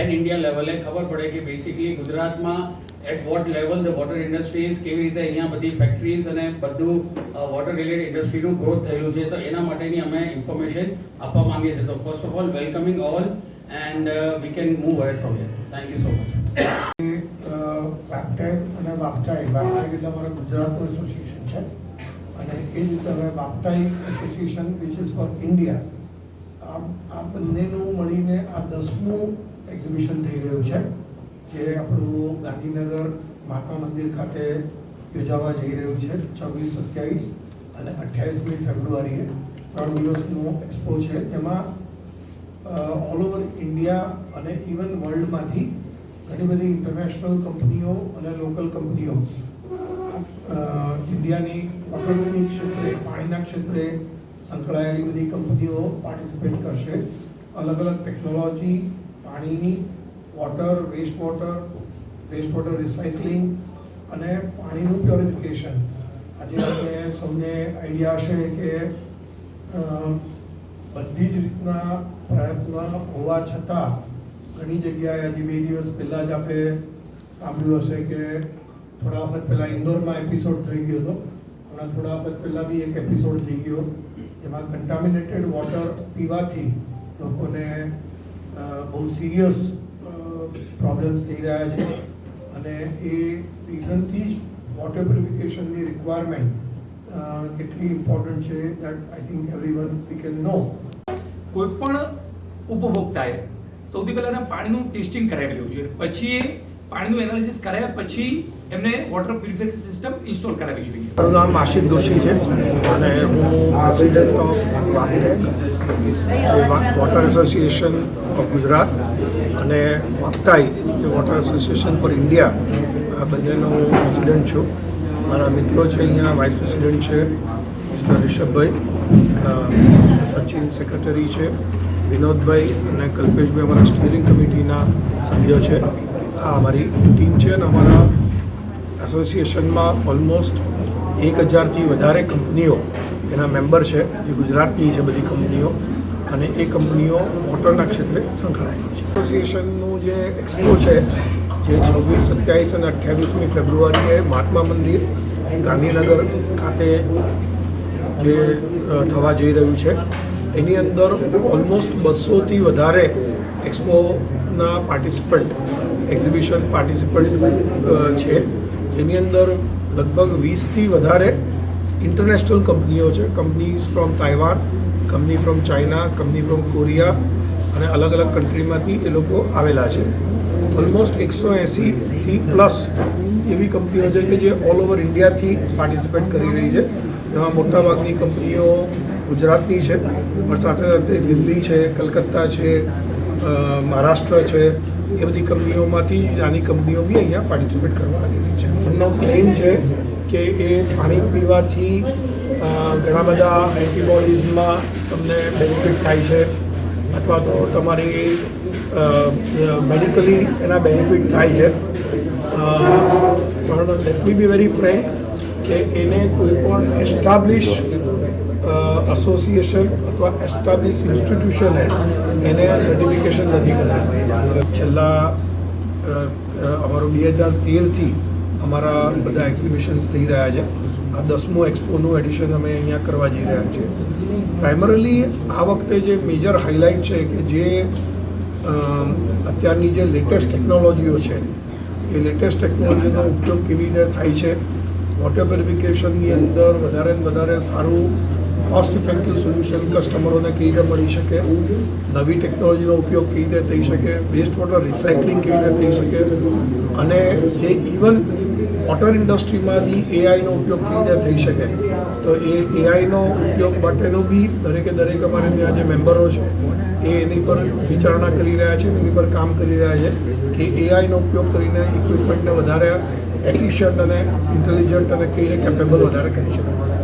Pen India લેવલે ખબર પડે કે બેસિકલી ગુજરાતમાં at what level the water industries કેવી રીતે અહીંયા બધી ફેક્ટરીઝ અને બધું વોટર રિલેટેડ ઇન્ડસ્ટ્રીનું ગ્રોથ થયેલું છે. તો એના માટેની અમે ઇન્ફોર્મેશન આપવા માંગીએ છીએ. તો first of all welcoming all and we can move ahead from here. Thank you so much. Waptech અને વાપટાઈ એટલે અમારા ગુજરાતનું એસોસિએશન છે અને એ જ રીતે હવે Waptai association which is for India આ બંનેનું મળીને આ 10મું એક્ઝિબિશન થઈ રહ્યું છે કે આપણું ગાંધીનગર મહાત્મા મંદિર ખાતે યોજાવા જઈ રહ્યું છે 26, 27 અને 28મી ફેબ્રુઆરીએ 3 દિવસનું એક્સપો છે. એમાં ઓલ ઓવર ઇન્ડિયા અને ઇવન વર્લ્ડમાંથી ઘણી બધી ઇન્ટરનેશનલ કંપનીઓ અને લોકલ કંપનીઓ ઇન્ડિયાની વોટરની ક્ષેત્રે પાણીના ક્ષેત્રે સંકળાયેલી બધી કંપનીઓ પાર્ટિસિપેટ કરશે. અલગ અલગ ટેકનોલોજી, પાણીની, વોટર, વેસ્ટ વોટર રિસાયકલિંગ અને પાણીનું પ્યોરિફિકેશન. આજે આપણે સૌને આઈડિયા હશે કે બધી જ રીતના પ્રયત્ન હોવા છતાં ઘણી જગ્યાએ હજી 2 દિવસ પહેલાં જ આપણે સાંભળ્યું હશે કે થોડા વખત પહેલાં ઇન્દોરમાં એપિસોડ થઈ ગયો હતો. હમણાં થોડા વખત પહેલાં બી એક એપિસોડ થઈ ગયો એમાં કન્ટામિનેટેડ વોટર પીવાથી લોકોને બહુ સિરિયસ પ્રોબ્લેમ્સ થઈ રહ્યા છે અને એ રીઝનથી જ વોટર પ્યુરિફિકેશનની રિક્વાયરમેન્ટ કેટલી ઇમ્પોર્ટન્ટ છે that I think everyone we can know. કોઈ પણ ઉપભોક્તાએ સૌથી પહેલાં પાણીનું ટેસ્ટિંગ કરાવી લેવું જોઈએ, પછી પાણીનું એનાલિસિસ કરાવ્યા પછી એમને વોટર પ્યુરિફિકેશન સિસ્ટમ ઇન્સ્ટોલ કરાવવી જોઈએ. મારું નામ આશિષ દોશી છે અને હું president of Waptech water association of Gujarat અને Waptai water association for India આ બંનેનો હું પ્રેસિડેન્ટ છું. મારા મિત્રો છે અહીંયા વાઇસ પ્રેસિડેન્ટ છે મિસ્ટર રિષભભાઈ, સચિન સેક્રેટરી છે, વિનોદભાઈ અને કલ્પેશભાઈ અમારા સ્ટીરિંગ કમિટીના સભ્ય છે. આ અમારી ટીમ છે અને અમારા એસોસિએશનમાં ઓલમોસ્ટ 1000થી વધારે કંપનીઓ એના મેમ્બર છે જે ગુજરાતની છે બધી કંપનીઓ અને એ કંપનીઓ વોટરના ક્ષેત્રે સંકળાયેલી છે. એસોસિએશનનું જે એક્સપો છે જે 26, 27 અને 28મી ફેબ્રુઆરીએ મહાત્મા મંદિર ગાંધીનગર ખાતે જે થવા જઈ રહ્યું છે એની અંદર ઓલમોસ્ટ 200થી વધારે એક્સપોના એક્ઝિબિશન પાર્ટિસિપન્ટ છે. જેની અંદર લગભગ 20થી વધારે ઇન્ટરનેશનલ કંપનીઓ છે. Companies from Taiwan, company from China, company from Korea અને અલગ અલગ કન્ટ્રીમાંથી એ લોકો આવેલા છે. ઓલમોસ્ટ 180થી પ્લસ એવી કંપનીઓ છે કે જે ઓલ ઓવર ઇન્ડિયાથી પાર્ટિસિપેટ કરી રહી છે. એમાં મોટાભાગની કંપનીઓ ગુજરાતની છે પણ સાથે સાથે દિલ્હી છે, કલકત્તા છે, મહારાષ્ટ્ર છે, એ બધી કંપનીઓમાંથી નાની કંપનીઓ બી અહીંયા પાર્ટિસિપેટ કરવા આવેલી છે. એમનો ક્લેમ છે કે એ પાણી પીવાથી ઘણા બધા એન્ટીબોડીઝમાં તમને બેનિફિટ થાય છે અથવા તો તમારી મેડિકલી એના બેનિફિટ થાય છે. પણ let me be very Frank કે એને કોઈ પણ એસ્ટાબ્લિશ એસોસિએશન અથવા એસ્ટાબ્લિશ ઇન્સ્ટિટ્યુશને એને સર્ટિફિકેશન નથી કરેલું. છેલ્લા અમારું 2013થી અમારા બધા એક્ઝિબિશન્સ થઈ રહ્યા છે. આ 10મું એક્સપોનું એડિશન અમે અહીંયા કરવા જઈ રહ્યા છીએ. પ્રાઇમરીલી આ વખતે જે મેજર હાઇલાઇટ છે કે જે અત્યારની જે લેટેસ્ટ ટેકનોલોજીઓ છે એ લેટેસ્ટ ટેકનોલોજીનો ઉપયોગ કેવી રીતે થાય છે, વોટર પ્યુરિફિકેશનની અંદર વધારે ને વધારે સારું કોસ્ટ ઇફેક્ટિવ સોલ્યુશન કસ્ટમરોને કેવી રીતે મળી શકે, નવી ટેકનોલોજીનો ઉપયોગ કેવી રીતે થઈ શકે, વેસ્ટ વોટર રિસાયકલિંગ કેવી રીતે થઈ શકે અને જે ઇવન વોટર ઇન્ડસ્ટ્રીમાં બી એઆઈનો ઉપયોગ કેવી રીતે થઈ શકે. તો એ એઆઈનો ઉપયોગ માટેનું બી દરેક અમારે ત્યાં જે મેમ્બરો છે એ એની પર વિચારણા કરી રહ્યા છે, એની પર કામ કરી રહ્યા છે કે એઆઈનો ઉપયોગ કરીને ઇક્વિપમેન્ટને વધારે એફિશિયન્ટ અને ઇન્ટેલિજન્ટ અને કેવી રીતે કેપેબલ વધારે કરી શકાય.